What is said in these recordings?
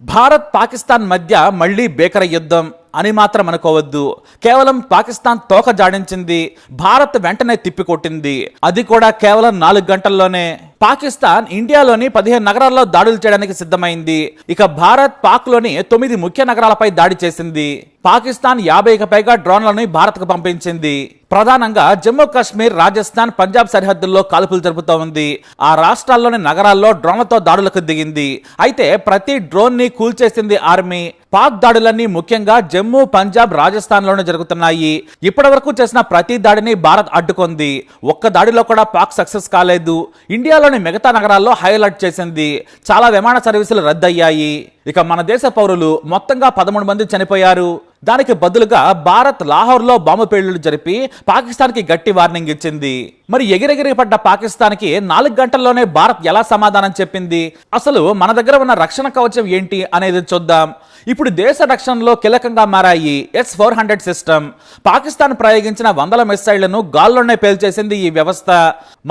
భారత్ పాకిస్తాన్ మధ్య మళ్లీ భీకర యుద్ధం అని మాత్రం అనుకోవద్దు. కేవలం పాకిస్తాన్ తోక జాడించింది, భారత్ వెంటనే తిప్పికొట్టింది. అది కూడా కేవలం 4 గంటల్లోనే. పాకిస్తాన్ ఇండియాలోని 15 నగరాల్లో దాడులు చేయడానికి సిద్ధమైంది. ఇక భారత్ పాక్లోని 9 ముఖ్య నగరాలపై దాడి చేసింది. పాకిస్తాన్ 50కి పైగా డ్రోన్లను భారత్కు పంపించింది. ప్రధానంగా జమ్మూ కాశ్మీర్, రాజస్థాన్, పంజాబ్ సరిహద్దుల్లో కాల్పులు జరుపుతూ ఉంది. ఆ రాష్ట్రాల్లోని నగరాల్లో డ్రోన్లతో దాడులకు దిగింది. అయితే ప్రతి డ్రోన్ ని కూల్చేసింది ఆర్మీ. పాక్ దాడులన్నీ ముఖ్యంగా జమ్మూ, పంజాబ్, రాజస్థాన్లోనే జరుగుతున్నాయి. ఇప్పటి వరకు చేసిన ప్రతి దాడిని భారత్ అడ్డుకుంది. ఒక్క దాడిలో కూడా పాక్ సక్సెస్ కాలేదు. ఇండియాలోని మిగతా నగరాల్లో హై అలర్ట్ చేసింది. చాలా విమాన సర్వీసులు రద్దయ్యాయి. ఇక మన దేశ పౌరులు మొత్తంగా 13 మంది చనిపోయారు. దానికి బదులుగా భారత్ లాహోర్లో బాంబు పేలుళ్లు జరిపి పాకిస్తాన్కి గట్టి వార్నింగ్ ఇచ్చింది. మరి ఎగిరెగిరి పడ్డ పాకిస్తాన్కి 4 గంటల్లోనే భారత్ ఎలా సమాధానం చెప్పింది? అసలు మన దగ్గర ఉన్న రక్షణ కవచం ఏంటి అనేది చూద్దాం. ఇప్పుడు దేశ రక్షణలో కీలకంగా మారాయి S-400 సిస్టమ్. పాకిస్తాన్ ప్రయోగించిన 100 మిసైళ్లను గాల్లోనే పేల్చేసింది ఈ వ్యవస్థ.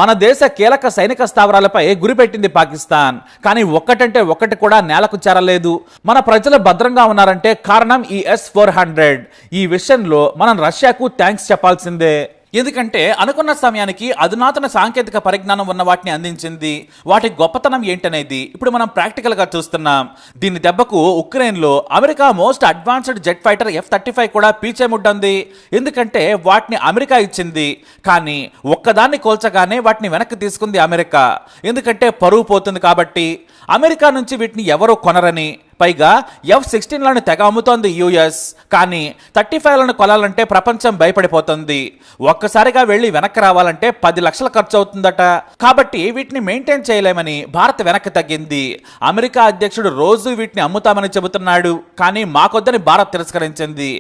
మన దేశ కీలక సైనిక స్థావరాలపై గురిపెట్టింది పాకిస్తాన్. కానీ ఒక్కటంటే ఒక్కటి కూడా నేలకు చేరలేదు. మన ప్రజలు భద్రంగా ఉన్నారంటే కారణం ఈ S-400. ఈ విషయంలో మనం రష్యాకు థ్యాంక్స్ చెప్పాల్సిందే. ఎందుకంటే అనుకున్న సమయానికి అధునాతన సాంకేతిక పరిజ్ఞానం ఉన్న వాటిని అందించింది. వాటి గొప్పతనం ఏంటనేది ఇప్పుడు మనం ప్రాక్టికల్ గా చూస్తున్నాం. దీని దెబ్బకు ఉక్రెయిన్లో America most advanced jet fighter F-35 కూడా పీచేముడ్డంది. ఎందుకంటే వాటిని అమెరికా ఇచ్చింది. కానీ ఒక్కదాన్ని కోల్చగానే వాటిని వెనక్కి తీసుకుంది అమెరికా. ఎందుకంటే పరువు పోతుంది కాబట్టి. అమెరికా నుంచి వీటిని ఎవరూ కొనరని, పైగా F-16లను తెగ అమ్ముతోంది యుఎస్. కానీ 35లను కొనాలంటే ప్రపంచం భయపడిపోతుంది. ఒక్కసారిగా వెళ్ళి వెనక్కి రావాలంటే 10 లక్షలు ఖర్చు అవుతుందట. కాబట్టి వీటిని మెయింటైన్ చేయలేమని భారత్ వెనక్కి తగ్గింది. అమెరికా అధ్యక్షుడు రోజు వీటిని అమ్ముతామని చెబుతున్నాడు. కానీ మాకొద్దని భారత్ తిరస్కరించింది.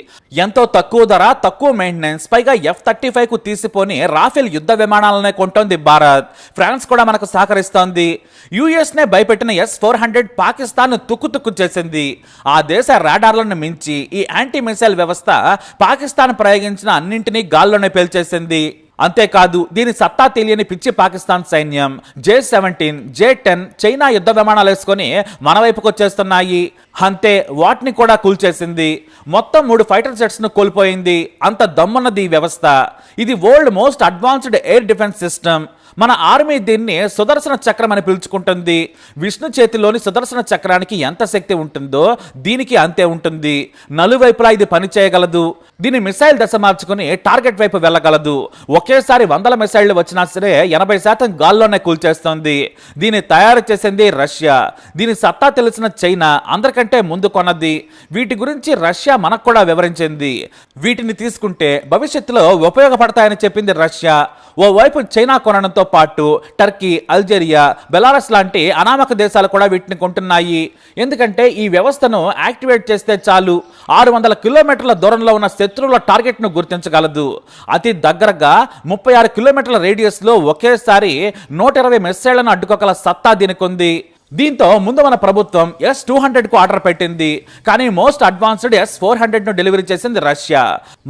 ఎంతో తక్కువ ధర, తక్కువ మెయింటెనెన్స్, పైగా F-35కు తీసిపోని రాఫెల్ యుద్ధ విమానాలనే కొంటోంది భారత్. ఫ్రాన్స్ కూడా మనకు సహకరిస్తోంది. యుఎస్ నే భయపెట్టిన S-400 పాకిస్తాన్ తుక్కు చేసింది. ఆ దేశ రాడార్లను మించి ఈ యాంటీ మిసైల్ వ్యవస్థ పాకిస్తాన్ ప్రయోగించిన అన్నింటినీ గాల్లోనే పేల్చేసింది. అంతేకాదు దీని సత్తా తెలియని పిచ్చి పాకిస్తాన్ సైన్యం J-17, J-10 చైనా యుద్ధ విమానాలు వేసుకొని మన వైపుకు వచ్చేస్తున్నాయి. అంతే, వాటిని కూడా కూల్చేసింది. మొత్తం 3 ఫైటర్ జెట్స్ ను కోల్పోయింది. అంత దమ్మున్నది ఈ వ్యవస్థ. ఇది world most advanced air defence system. మన ఆర్మీ దీన్ని సుదర్శన చక్రం అని పిలుచుకుంటుంది. విష్ణు చేతిలోని సుదర్శన చక్రానికి ఎంత శక్తి ఉంటుందో దీనికి అంతే ఉంటుంది. నలువైపులా ఇది పని చేయగలదు. దీని మిసైల్ దశ మార్చుకుని టార్గెట్ వైపు వెళ్ళగలదు. ఒకేసారి 100 మిసైళ్లు వచ్చినా సరే 80% గాల్లోనే కూల్చేస్తుంది. దీన్ని తయారు చేసింది రష్యా. దీని సత్తా తెలిసిన చైనా అందరికంటే ముందు కొన్నది. వీటి గురించి రష్యా మనకు కూడా వివరించింది. వీటిని తీసుకుంటే భవిష్యత్తులో ఉపయోగపడతాయని చెప్పింది రష్యా. ఓవైపు చైనా కొనడంతో పాటు టర్కీ, అల్జీరియా, బెలారస్ లాంటి అనామక దేశాలు కూడా వీటిని కొంటున్నాయి. ఎందుకంటే ఈ వ్యవస్థను యాక్టివేట్ చేస్తే చాలు 600 కిలోమీటర్ల దూరంలో ఉన్న శత్రువుల టార్గెట్ ను గుర్తించగలదు. అతి దగ్గరగా 36 కిలోమీటర్ల రేడియస్ లో ఒకేసారి 120 మిసైళ్లను అడ్డుకోగల సత్తా దీనికి ఉంది. దీంతో ముందు మన ప్రభుత్వం S-200 కు ఆర్డర్ పెట్టింది. కానీ మోస్ట్ అడ్వాన్స్డ్ S-400 ను డెలివరీ చేసింది రష్యా.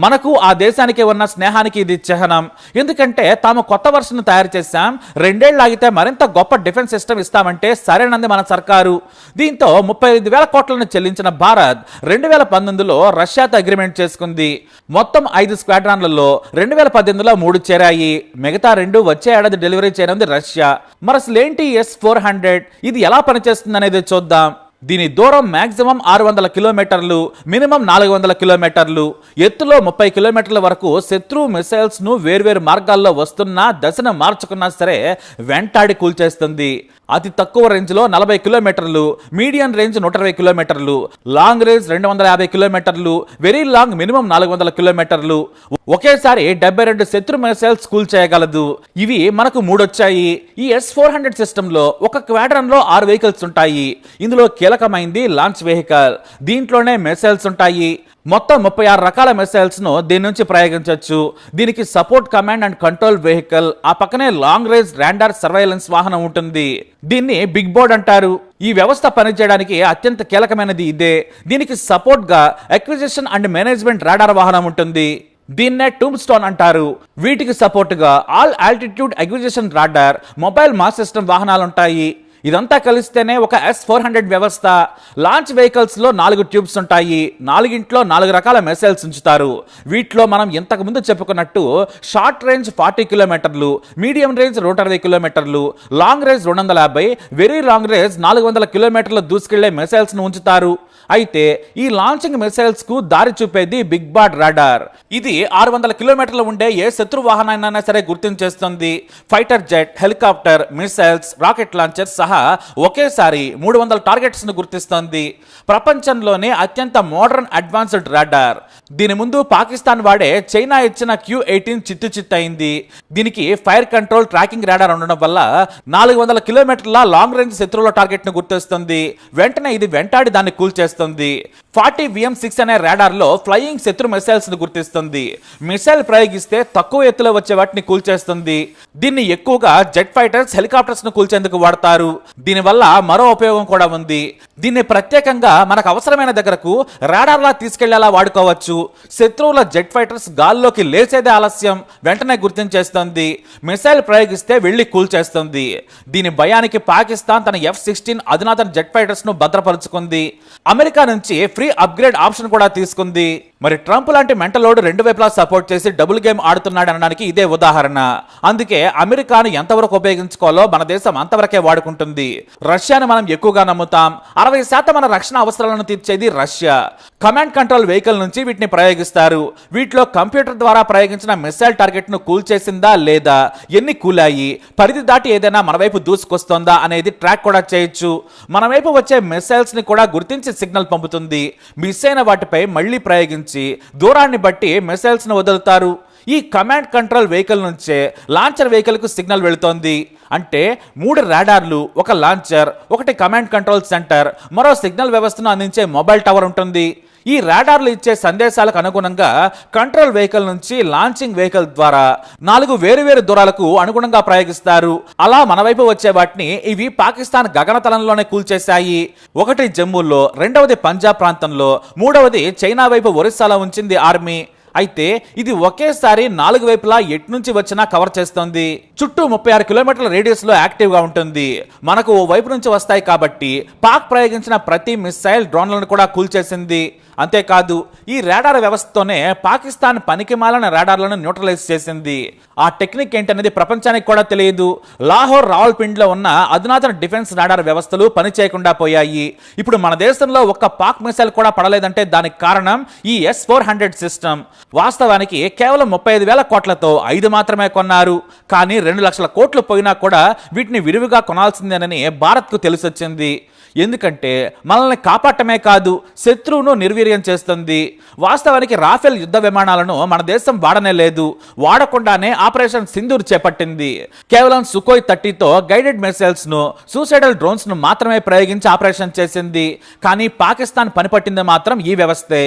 మనకు ఆ దేశానికి ఉన్న స్నేహానికి ఇది చిహ్నం. ఎందుకంటే తాము కొత్త వర్షన్ తయారు చేశాం, 2 ఏళ్ళు ఆగితే మరింత గొప్ప డిఫెన్స్ సిస్టమ్ ఇస్తామంటే సరేనంది మన సర్కారు. దీంతో 35,000 కోట్లను చెల్లించిన భారత్ 2019లో రష్యాతో అగ్రిమెంట్ చేసుకుంది. మొత్తం 5 స్క్వాడ్రాన్లలో 2018లో 3 చేరాయి. మిగతా 2 వచ్చే ఏడాది డెలివరీ చేయనుంది రష్యా. మరి అసలేంటి S-400? ఇది ఎలా పనిచేస్తుంది అనేది చూద్దాం. దీని దూరం మాక్సిమం 600 కిలోమీటర్లు, మినిమం 400 కిలోమీటర్లు, ఎత్తులో 30 కిలోమీటర్ల వరకు శత్రు మిసైల్స్ ను వేర్వేరు మార్గాల్లో వస్తున్నా దశను మార్చుకున్నా సరే వెంటాడి కూల్చేస్తుంది. అతి తక్కువ రేంజ్ లో 40 కిలోమీటర్లు, మీడియం రేంజ్ 120 కిలోమీటర్లు, లాంగ్ రేంజ్ 250 కిలోమీటర్లు, వెరీ లాంగ్ మినిమం 400 కిలోమీటర్లు. ఒకేసారి 72 శత్రు మిసైల్స్ కూల్ చేయగలదు. ఇవి మనకు 3 వచ్చాయి. ఈ S-400 సిస్టమ్ లో ఒక క్వాడ్రన్ లో 6 వెహికల్స్ ఉంటాయి. ఇందులో కీలకమైంది లాంచ్ వెహికల్. దీంట్లోనే మిసైల్స్ ఉంటాయి. మొత్తం 36 రకాల మిసైల్స్ ను దీని నుంచి ప్రయోగించవచ్చు. దీనికి support command and control vehicle, ఆ పక్కనే లాంగ్ రేంజ్ రాడార్ సర్వైలెన్స్ వాహనం ఉంటుంది. దీన్ని బిగ్ బోర్డ్ అంటారు. ఈ వ్యవస్థ పనిచేయడానికి అత్యంత కీలకమైనది ఇదే. దీనికి సపోర్ట్ గా అక్విజిషన్ అండ్ మేనేజ్మెంట్ రాడార్ వాహనం ఉంటుంది. దీన్నే టూమ్ స్టోన్ అంటారు. వీటికి సపోర్ట్ గా all altitude acquisition radar, mobile mass system వాహనాలు ఉంటాయి. ఇదంతా కలిస్తేనే ఒక S-400 వ్యవస్థ. లాంచ్ వెహికల్స్ లో 4 ట్యూబ్స్ ఉంటాయి. 4గింట్లో 4 రకాల మిసైల్స్ ఉంచుతారు. వీటిలో మనం ఇంతకు ముందు చెప్పుకున్నట్టు షార్ట్ రేంజ్ 40 కిలోమీటర్లు, మీడియం రేంజ్ 120 కిలోమీటర్లు, long range 250, very long range 400 కిలోమీటర్లు దూసుకెళ్లే మిసైల్స్ ను ఉంచుతారు. అయితే ఈ లాంచింగ్ మిసైల్స్ కు దారి చూపేది బిగ్ బాడ్ రాడార్. ఇది 600 కిలోమీటర్లు ఉండే ఏ శత్రు వాహనాన్నైనా సరే గుర్తించేస్తుంది. Fighter jet, helicopter, missiles, rocket launcher సహా ఒకేసారి 300 టార్గెట్స్ ను గుర్తిస్తుంది. ప్రపంచంలోనే అత్యంత మోడర్న్ అడ్వాన్స్డ్ రాడార్. దీని ముందు పాకిస్తాన్ వాడే చైనా ఇచ్చిన Q-18 చిత్తు అయింది. దీనికి ఫైర్ కంట్రోల్ ట్రాకింగ్ రాడార్ ఉండడం వల్ల 400 కిలోమీటర్ల లాంగ్ రేంజ్ శత్రువుల టార్గెట్ ను గుర్తిస్తుంది. వెంటనే ఇది వెంటాడి దాన్ని కూల్చేస్తుంది. 40 VM-6 అనే రాడార్ లో ఫ్లయింగ్ శత్రు మిసైల్స్ ను గుర్తిస్తుంది. మిసైల్ ప్రయోగిస్తే తక్కువ ఎత్తులో వచ్చే వాటిని కూల్చేస్తుంది. దీన్ని ఎక్కువగా జెట్ ఫైటర్స్, హెలికాప్టర్స్ ను కూల్చేందుకు వాడతారు. దీనివల్ల మరో ఉపయోగం కూడా ఉంది. దీన్ని ప్రత్యేకంగా మనకు అవసరమైన దగ్గరకు రాడార్ లా తీసుకెళ్లేలా వాడుకోవచ్చు. శత్రువుల జెట్ ఫైటర్స్ గాల్లోకి లేచేదే ఆలస్యం, వెంటనే గుర్తించేస్తుంది. మిసైల్ ప్రయోగిస్తే వెళ్లి కూల్చేస్తుంది. దీని భయానికి పాకిస్తాన్ తన F-16 అధునాతన జెట్ ఫైటర్స్ ను భద్రపరుచుకుంది. అమెరికా నుంచి ఫ్రీ అప్గ్రేడ్ ఆప్షన్ కూడా తీసుకుంది. మరి ట్రంప్ లాంటి మెంటలోడు రెండు వైపులా సపోర్ట్ చేసి డబుల్ గేమ్ ఆడుతున్నాడు అనడానికి ఇదే ఉదాహరణ. అందుకే అమెరికాను ఎంతవరకు ఉపయోగించుకోవాలో మన దేశం అంతవరకే వాడుకుంటుంది. రష్యాను మనం ఎక్కువగా నమ్ముతాం. 60% మన రక్షణ అవసరాలను తీర్చేది రష్యా. కమాండ్ కంట్రోల్ వెహికల్ నుంచి వీటిని ప్రయోగిస్తారు. వీటిలో కంప్యూటర్ ద్వారా ప్రయోగించిన మిసైల్ టార్గెట్ ను కూల్చేసిందా లేదా, ఎన్ని కూలాయి, పరిధి దాటి ఏదైనా మన వైపు దూసుకొస్తోందా అనేది ట్రాక్ కూడా చేయొచ్చు. మన వైపు వచ్చే మిసైల్స్ ని కూడా గుర్తించి సిగ్నల్ పంపుతుంది. మిస్ అయిన వాటిపై మళ్లీ ప్రయోగించి దూరాన్ని బట్టి మిసైల్స్ ను వదులుతారు. ఈ కమాండ్ కంట్రోల్ వెహికల్ నుంచే లాంచర్ వెహికల్ కు సిగ్నల్ వెళుతోంది. అంటే 3 రాడార్లు, ఒక లాంచర్, ఒకటి కమాండ్ కంట్రోల్ సెంటర్, మరో సిగ్నల్ వ్యవస్థను అందించే మొబైల్ టవర్ ఉంటుంది. ఈ రాడార్లు ఇచ్చే సందేశాలకు అనుగుణంగా కంట్రోల్ వెహికల్ నుంచి లాంచింగ్ వెహికల్ ద్వారా 4 వేరువేరు దూరాలకు అనుగుణంగా ప్రయోగిస్తారు. అలా మన వైపు వచ్చే వాటిని ఇవి పాకిస్తాన్ గగనతలంలోనే కూల్చేశాయి. ఒకటి జమ్మూలో, రెండవది పంజాబ్ ప్రాంతంలో, మూడవది చైనా వైపు ఒరిస్సాలో ఉంచింది ఆర్మీ. అయితే ఇది ఒకేసారి 4 వైపులా ఎటు నుంచి వచ్చినా కవర్ చేస్తుంది. చుట్టూ 36 కిలోమీటర్ల రేడియస్ లో యాక్టివ్ గా ఉంటుంది. మనకు ఓ వైపు నుంచి వస్తాయి కాబట్టి పాక్ ప్రయోగించిన ప్రతి మిసైల్ డ్రోన్లను కూడా కూల్చేసింది. అంతేకాదు ఈ రాడార్ వ్యవస్థతోనే పాకిస్తాన్ పనికిమాలిన రాడార్లను న్యూట్రలైజ్ చేసింది. ఆ టెక్నిక్ ఏంటనేది ప్రపంచానికి కూడా తెలియదు. లాహోర్, రావల్పిండిలో ఉన్న అధునాతన డిఫెన్స్ రాడార్ వ్యవస్థలు పనిచేయకుండా పోయాయి. ఇప్పుడు మన దేశంలో ఒక్క పాక్ మిసైల్ కూడా పడలేదంటే దానికి కారణం ఈ S-400 సిస్టమ్. వాస్తవానికి కేవలం 35,000 కోట్లతో 5 మాత్రమే కొన్నారు. కానీ 2 లక్షల కోట్లు పోయినా కూడా వీటిని విరివిగా కొనాల్సిందేనని భారత్ కు తెలిసొచ్చింది. ఎందుకంటే మనల్ని కాపాడటమే కాదు, శత్రువును నిర్వీర్యం చేస్తుంది. వాస్తవానికి రాఫెల్ యుద్ధ విమానాలను మన దేశం వాడనే లేదు. వాడకుండానే ఆపరేషన్ సింధూర్ చేపట్టింది. కేవలం సుఖోయ్ 30తో గైడెడ్ మిసైల్స్ ను, సూసైడల్ డ్రోన్స్ ను మాత్రమే ప్రయోగించి ఆపరేషన్ చేసింది. కానీ పాకిస్తాన్ పనిపట్టింది మాత్రం ఈ వ్యవస్థే.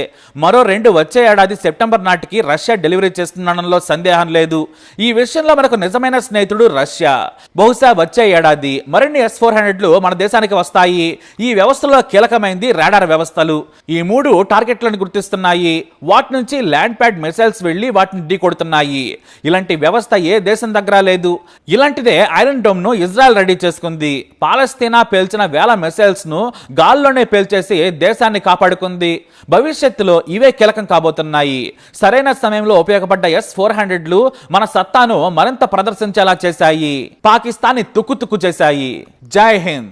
మరో 2 వచ్చే ఏడాది సెప్టెంబర్ నాటికి రష్యా డెలివరీ చేస్తుందనడంలో సందేహం లేదు. ఈ విషయంలో మనకు నిజమైన స్నేహితుడు రష్యా. బహుశా వచ్చే ఏడాది మరిన్ని S-400లు మన దేశానికి వస్తాయి. ఈ వ్యవస్థలో కీలకమైంది రాడార్ వ్యవస్థలు. ఈ 3 టార్గెట్లను గుర్తిస్తున్నాయి. వాటి నుంచి ల్యాండ్ ప్యాడ్ మిసైల్స్ వెళ్లి వాటిని ఢీకొడుతున్నాయి. ఇలాంటి వ్యవస్థ ఏ దేశం దగ్గర లేదు. ఇలాంటిదే ఐరన్ డోమ్ ను ఇజ్రాయెల్ రెడీ చేసుకుంది. పాలస్తీనా పేల్చిన వేల మిసైల్స్ ను గాల్లోనే పేల్చేసి దేశాన్ని కాపాడుకుంది. భవిష్యత్తులో ఇవే కీలకం కాబోతున్నాయి. సరైన సమయంలో ఉపయోగపడ్డ S-400లు మన సత్తాను మరింత ప్రదర్శించేలా చేశాయి. పాకిస్తాన్ని తుక్కు చేశాయి. జై హింద్.